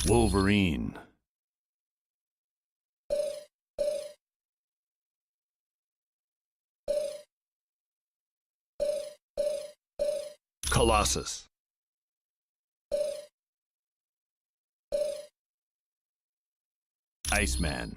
Wolverine. Colossus. Iceman.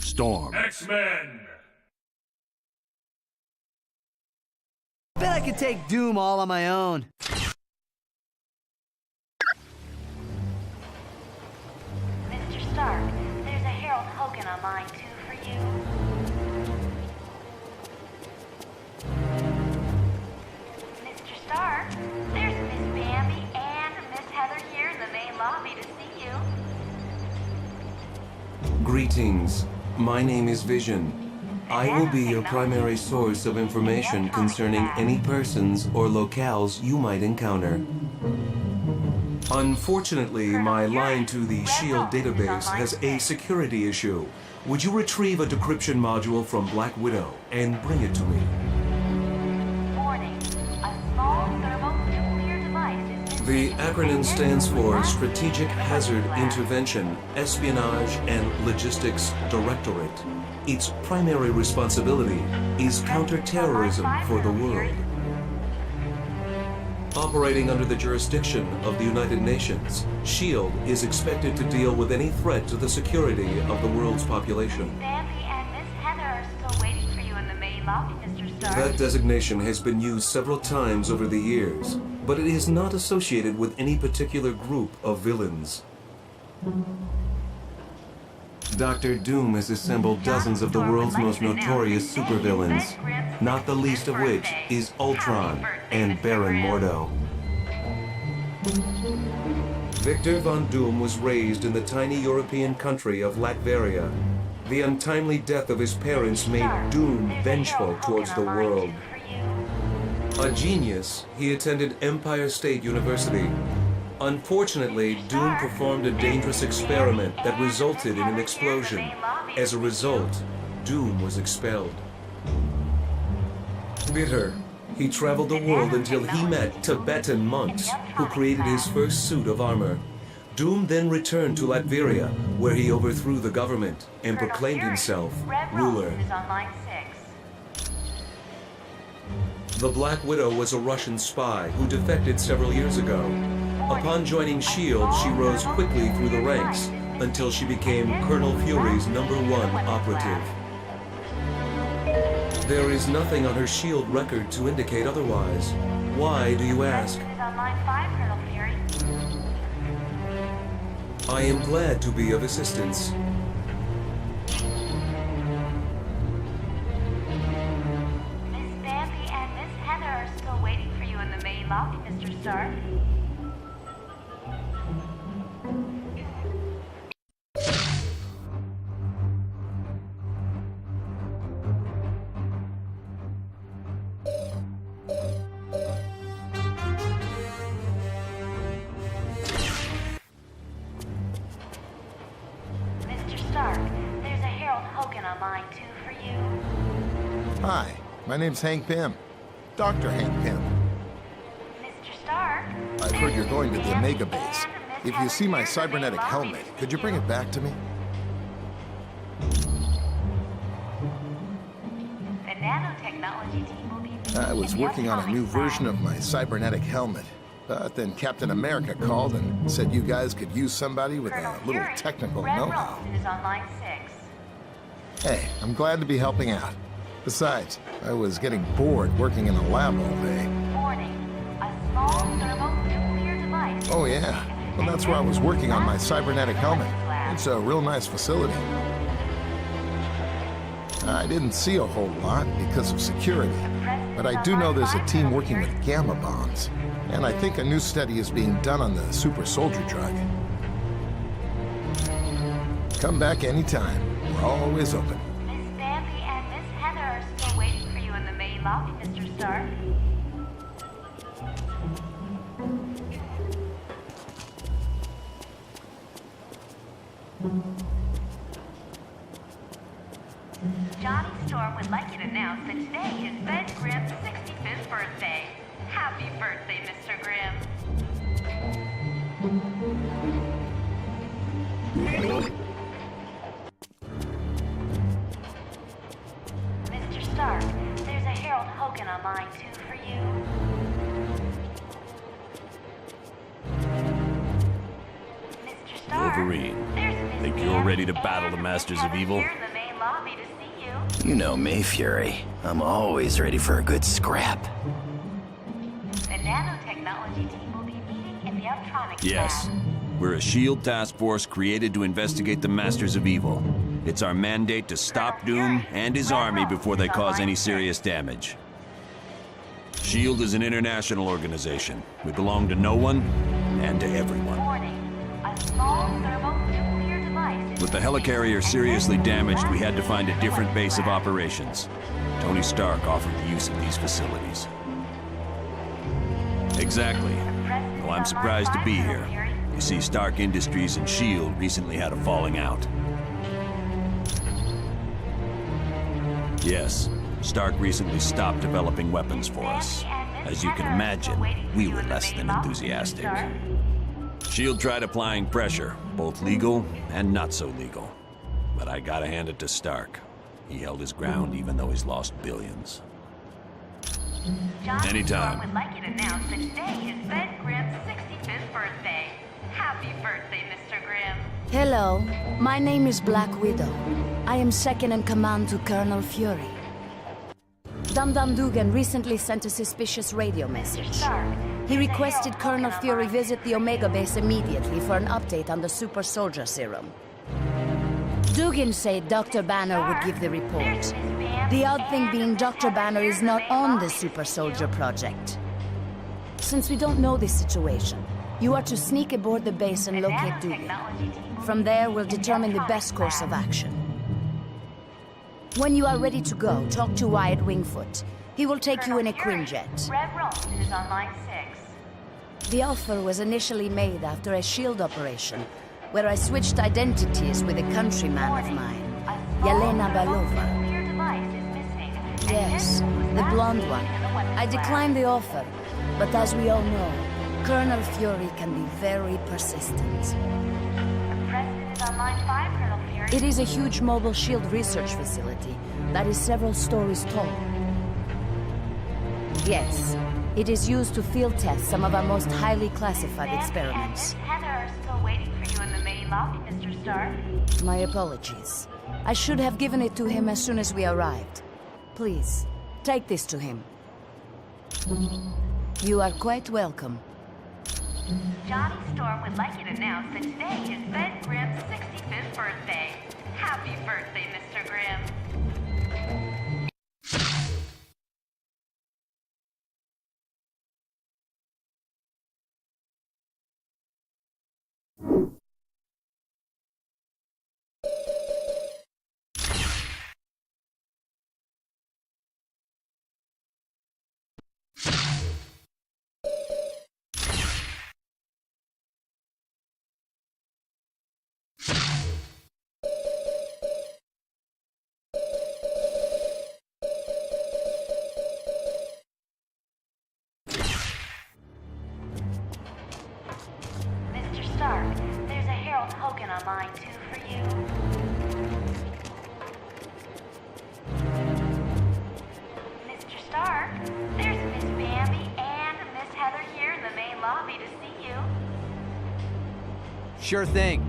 Storm. X-Men! Bet I could take Doom all on my own. Mr. Stark, there's a Harold Hogan on line 2 for you. Mr. Stark, there's Miss Bambi and Miss Heather here in the main lobby to see you. Greetings. My name is Vision. I will be your primary source of information concerning any persons or locales you might encounter. Unfortunately, my line to the SHIELD database has a security issue. Would you retrieve a decryption module from Black Widow and bring it to me? Warning, a small thermonuclear device is... The acronym stands for Strategic Hazard Intervention, Espionage and Logistics Directorate. Its primary responsibility is counterterrorism for the world. Operating under the jurisdiction of the United Nations, SHIELD is expected to deal with any threat to the security of the world's population. Bambi and Miss Heather are still waiting for you in the main lobby, Mr. Stark. That designation has been used several times over the years, but it is not associated with any particular group of villains. Dr. Doom has assembled dozens of the world's most notorious supervillains, not the least of which is Ultron and Baron Mordo. Victor Von Doom was raised in the tiny European country of Latveria. The untimely death of his parents made Doom vengeful towards the world. A genius, he attended Empire State University. Unfortunately, Doom performed a dangerous experiment that resulted in an explosion. As a result, Doom was expelled. Bitter, he traveled the world until he met Tibetan monks, who created his first suit of armor. Doom then returned to Latveria, where he overthrew the government and proclaimed himself ruler. The Black Widow was a Russian spy who defected several years ago. Upon joining SHIELD, she rose quickly through the ranks until she became Colonel Fury's #1 operative. There is nothing on her SHIELD record to indicate otherwise. Why, do you ask? I am glad to be of assistance. Miss Bambi and Miss Heather are still waiting for you in the main lobby, Mr. Stark. There's a Harold Hogan on line 2 for you. Hi, my name's Hank Pym. Dr. Hank Pym. Mr. Stark? I've heard you're going to the Omega base. If you see my cybernetic helmet, could you bring it back to me? The nanotechnology team will be... I was working on a new version of my cybernetic helmet. But then Captain America called and said you guys could use somebody with a little technical know-how. is on line 6. Hey, I'm glad to be helping out. Besides, I was getting bored working in a lab all day. Warning, a small thermonuclear device... Oh yeah, well that's where I was working on my cybernetic helmet. It's a real nice facility. I didn't see a whole lot because of security, but I do know there's a team working with gamma bombs. And I think a new study is being done on the super soldier drug. Come back anytime. We're always open. Miss Bambi and Miss Heather are still waiting for you in the main lobby, Mr. Stark. Johnny Storm would like you to announce that today is Ben Grimm's 65th birthday. Happy birthday, Mr. Grimm. Mr. Stark, there's a Harold Hogan on line 2 for you. Mr. Stark, Wolverine, there's Miss think you're Bambi ready to battle and the Miss Masters of Heather Evil? here in the main lobby to see you. You know me, Fury. I'm always ready for a good scrap. The nanotechnology team will be meeting in the Uptronics Yes. lab. We're a S.H.I.E.L.D. task force created to investigate the Masters of Evil. It's our mandate to stop Doom and his army before they cause any serious damage. S.H.I.E.L.D. is an international organization. We belong to no one and to everyone. Warning, a small thermonuclear device is With the helicarrier seriously damaged, we had to find a different base of operations. Tony Stark offered the use of these facilities. Exactly. Well, I'm surprised to be here. You see, Stark Industries and S.H.I.E.L.D. recently had a falling out. Yes, Stark recently stopped developing weapons for us. As you can imagine, we were less than enthusiastic. S.H.I.E.L.D. tried applying pressure, both legal and not so legal. But I gotta hand it to Stark. He held his ground even though he's lost billions. Anytime. Would like you to announce that today is Ben Grimm's 65th birthday. Happy birthday, Mr. Grimm. Hello, my name is Black Widow. I am second in command to Colonel Fury. Dum Dum Dugan recently sent a suspicious radio message. He requested Colonel Fury visit the Omega base immediately for an update on the super soldier serum. Dugan said Dr. Banner would give the report. The odd thing being Dr. Banner is not on the super soldier project. Since we don't know this situation, you are to sneak aboard the base and locate Dugan. From there, we'll determine the best course of action. When you are ready to go, talk to Wyatt Wingfoot. He will take you in a Quinjet. Red Rome is on line 6. The offer was initially made after a S.H.I.E.L.D. operation, where I switched identities with a countryman of mine, Yelena Belova. Yes, the blonde one. I declined the offer, but as we all know, Colonel Fury can be very persistent. The President is on line 5, Colonel Fury. It is a huge mobile S.H.I.E.L.D. research facility that is several stories tall. Yes, it is used to field test some of our most highly classified experiments. Miss Heather are still waiting for you in the main lobby, Mr. Stark. My apologies. I should have given it to him as soon as we arrived. Please, take this to him. You are quite welcome. Johnny Storm would like you to announce that today is Ben Grimm's 65th birthday. Happy birthday, Mr. Grimm. Mr. Stark, there's a Harold Hogan on line 2 for you. Mr. Stark, there's Miss Bambi and Miss Heather here in the main lobby to see you. Sure thing.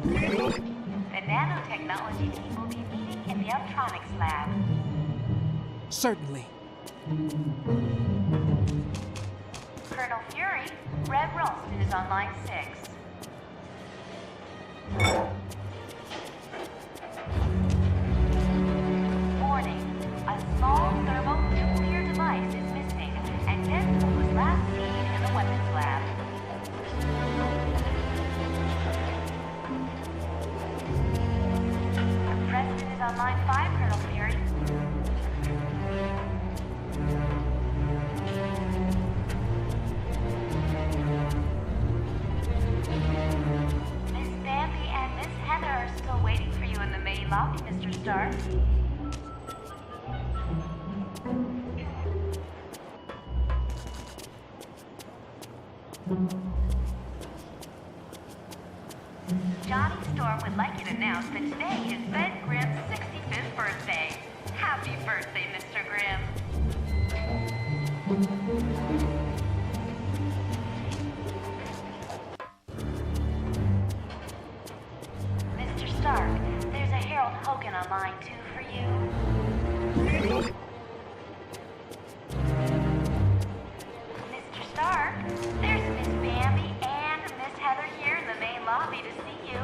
The nanotechnology team will be meeting in the Uptronics lab. Certainly. Colonel Fury, Red Ralston is on line 6. Warning, a small thermonuclear device is missing, and Denzel was last seen in the weapons lab. The President is on line 5, Colonel Fury. Miss Bambi and Miss Heather are still waiting for you in the main lobby, Mr. Stark. Johnny Storm would like you to announce that today is Ben Grimm's 65th birthday. Happy birthday, Mr. Grimm. Mr. Stark, there's a Harold Hogan on line 2 for you. Mr. Stark, there's Miss Bambi and Miss Heather here in the main lobby to see you.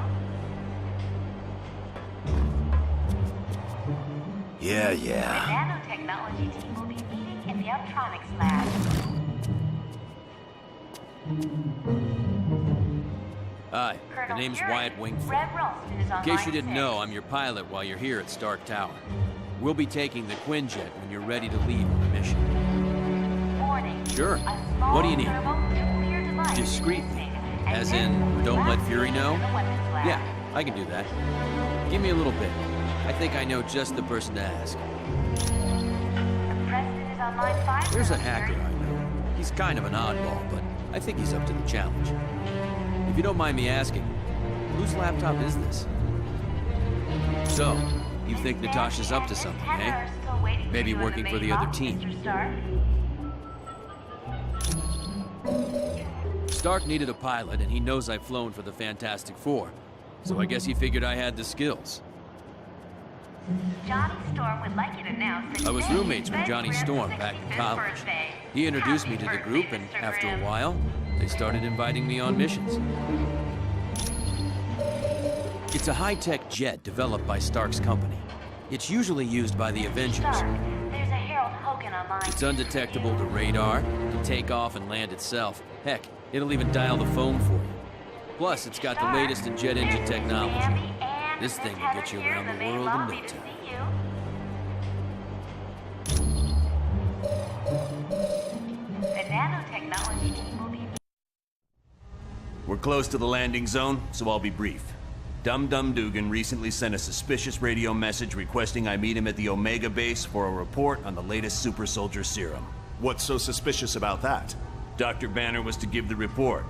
Yeah. The nanotechnology team will be meeting in the Optronics lab. Hi, the name's Wyatt Wingfield. Red Ralston is on In case line you didn't 6. know, I'm your pilot while you're here at Stark Tower. We'll be taking the Quinjet when you're ready to leave on the mission. Warning. Sure. A small What do you need? thermonuclear device Discreetly. and As then in, don't let Fury know? in the weapons lab. Yeah, I can do that. Give me a little bit. I think I know just the person to ask. The president is on line 5. There's a hacker I know. He's kind of an oddball, but I think he's up to the challenge. If you don't mind me asking, whose laptop is this? So, you think Natasha's up to something, eh? Maybe working for the other team. Stark needed a pilot, and he knows I've flown for the Fantastic Four. So I guess he figured I had the skills. Johnny Storm would like you to announce that I was today roommates is with Ben Johnny Grimm's Storm back in 65th college. birthday. He introduced me Happy to the birthday, group, and Mr. after a Grimm. while, they started inviting me on missions. It's a high-tech jet developed by Stark's company. It's usually used by the Avengers. Stark, there's a Harold Hogan on line. It's undetectable to radar, to take off and land itself. Heck, it'll even dial the phone for you. Plus, it's got the latest in jet engine technology. This thing will get you around the world in no time. The nanotechnology team will be... We're close to the landing zone, so I'll be brief. Dum Dum Dugan recently sent a suspicious radio message requesting I meet him at the Omega base for a report on the latest super soldier serum. What's so suspicious about that? Dr. Banner was to give the report.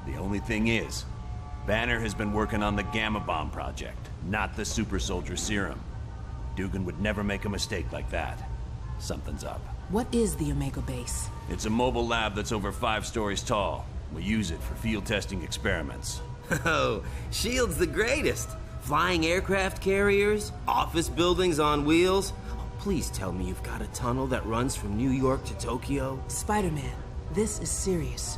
The only thing is, Banner has been working on the Gamma Bomb project, not the super soldier serum. Dugan would never make a mistake like that. Something's up. What is the Omega base? It's a mobile lab that's over 5 stories tall. We use it for field testing experiments. Oh, S.H.I.E.L.D.'s the greatest. Flying aircraft carriers, office buildings on wheels. Oh, please tell me you've got a tunnel that runs from New York to Tokyo. Spider-Man, this is serious.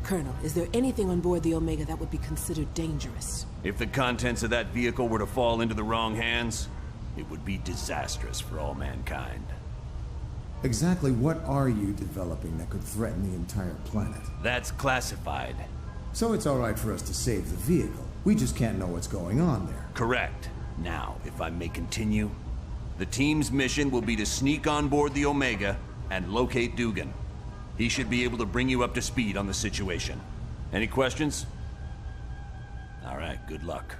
Colonel, is there anything on board the Omega that would be considered dangerous? If the contents of that vehicle were to fall into the wrong hands, it would be disastrous for all mankind. Exactly what are you developing that could threaten the entire planet? That's classified. So it's all right for us to save the vehicle. We just can't know what's going on there. Correct. Now, if I may continue, the team's mission will be to sneak on board the Omega and locate Dugan. He should be able to bring you up to speed on the situation. Any questions? All right, good luck.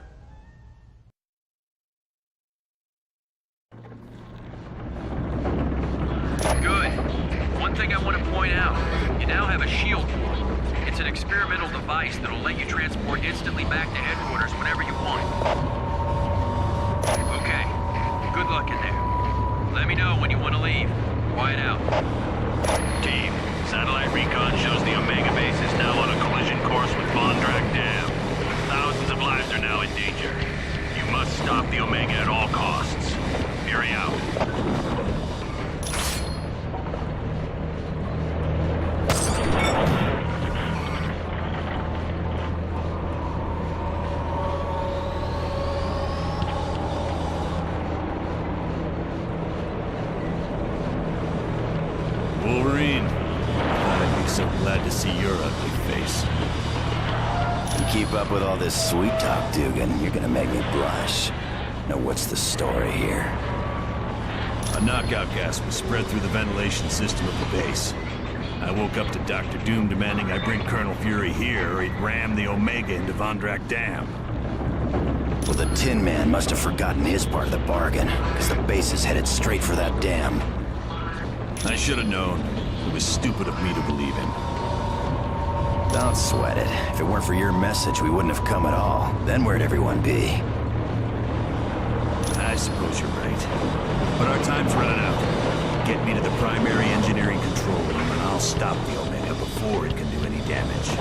Good. One thing I want to point out, you now have a shield wall. It's an experimental device that'll let you transport instantly back to headquarters whenever you want. Okay, good luck in there. Let me know when you want to leave. Quiet out. Team, satellite recon shows the Omega base is now on a collision course with Vondrak Dam. Thousands of lives are now in danger. You must stop the Omega at all costs. Fury out. Wolverine, I'd be so glad to see your ugly face. You keep up with all this sweet talk, Dugan, you're gonna make me blush. Now what's the story here? A knockout gas was spread through the ventilation system of the base. I woke up to Dr. Doom demanding I bring Colonel Fury here or he'd ram the Omega into Vondrak Dam. Well, the Tin Man must have forgotten his part of the bargain, because the base is headed straight for that dam. I should have known. It was stupid of me to believe him. Don't sweat it. If it weren't for your message, we wouldn't have come at all. Then where'd everyone be? I suppose you're right. But our time's running out. Get me to the primary engineering control room, and I'll stop the Omega before it can do any damage.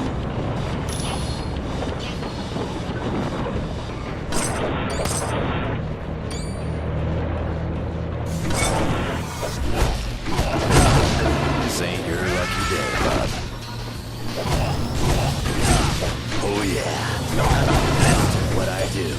This ain't your lucky day, bub. Oh yeah. That's what I do.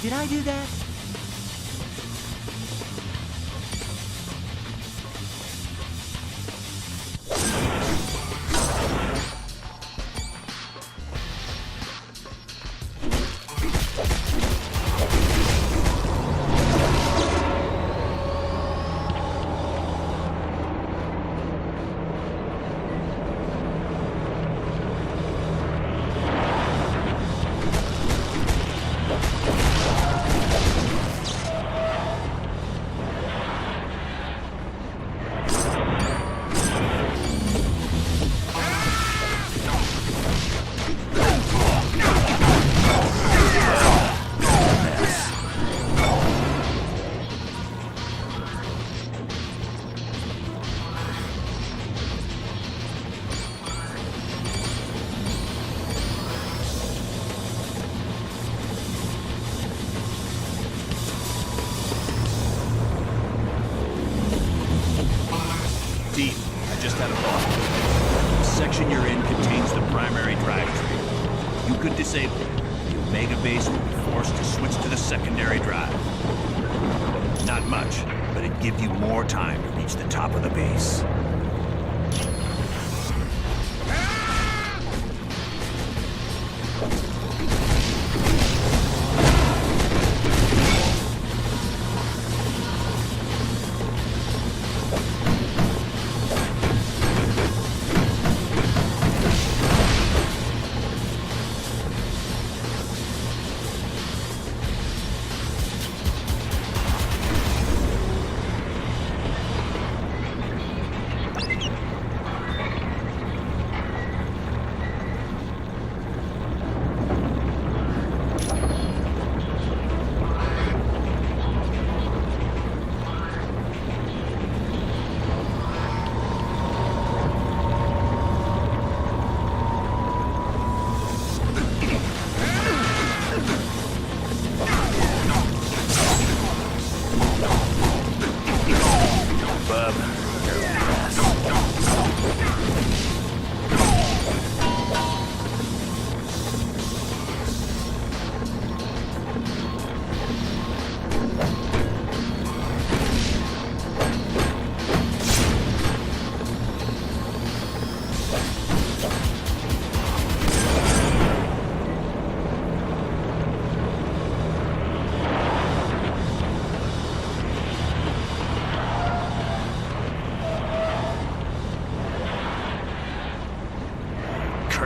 Did I do that? Dean, I just had a thought. The section you're in contains the primary drivetrain. You could disable it. The Omega base would be forced to switch to the secondary drive. Not much, but it'd give you more time to reach the top of the base.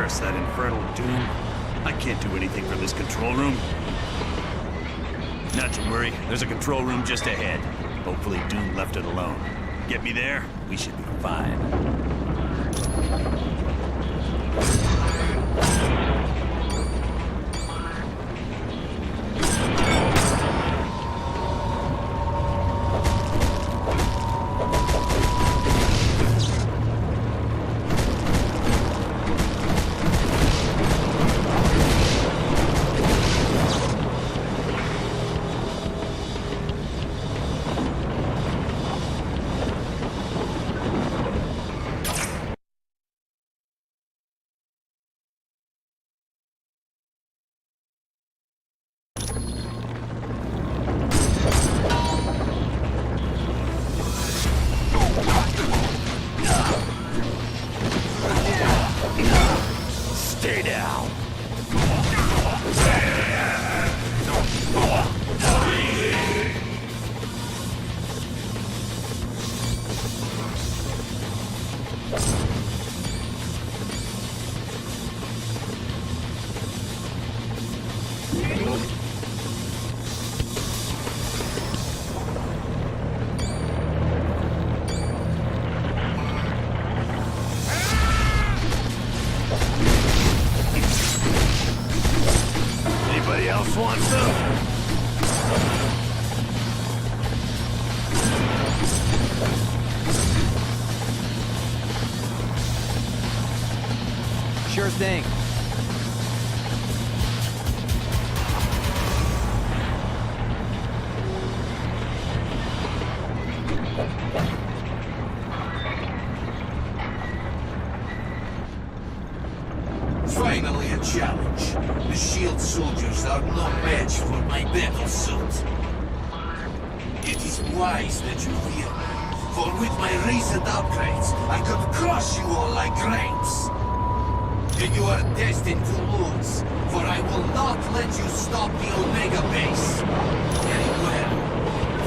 Curse that infernal Doom. I can't do anything from this control room. Not to worry, there's a control room just ahead. Hopefully Doom left it alone. Get me there, we should be fine. Stay down. Anybody else want some? Sure thing. Finally a challenge. The shield soldiers are no match for my battle suit. It is wise that you fear me, for with my recent upgrades, I could crush you all like grapes. And you are destined to lose, for I will not let you stop the Omega base. Very well.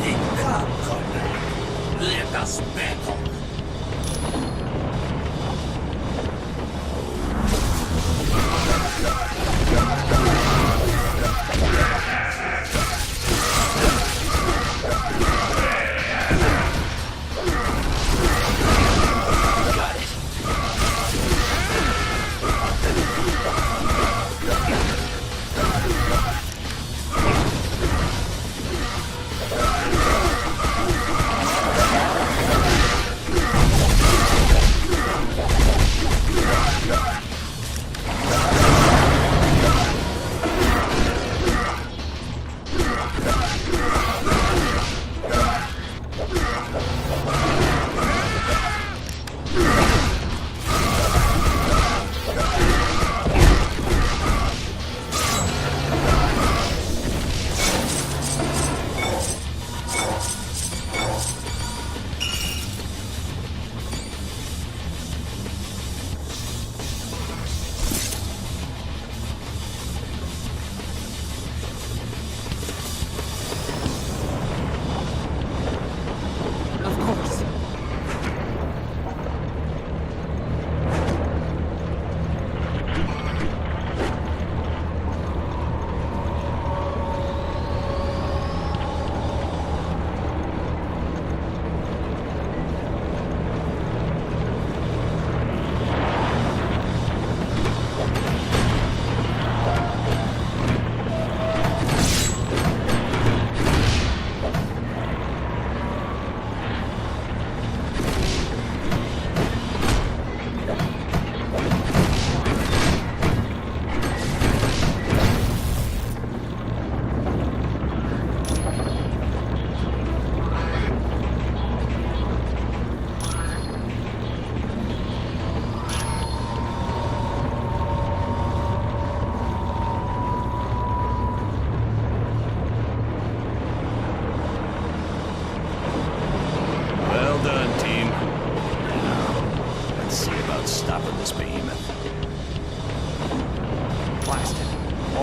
Then come, comrade. Let us battle.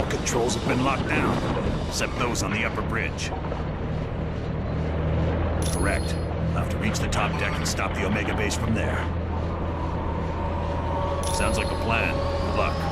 Controls have been locked down, except those on the upper bridge. Correct. I'll have to reach the top deck and stop the Omega base from there. Sounds like a plan. Good luck.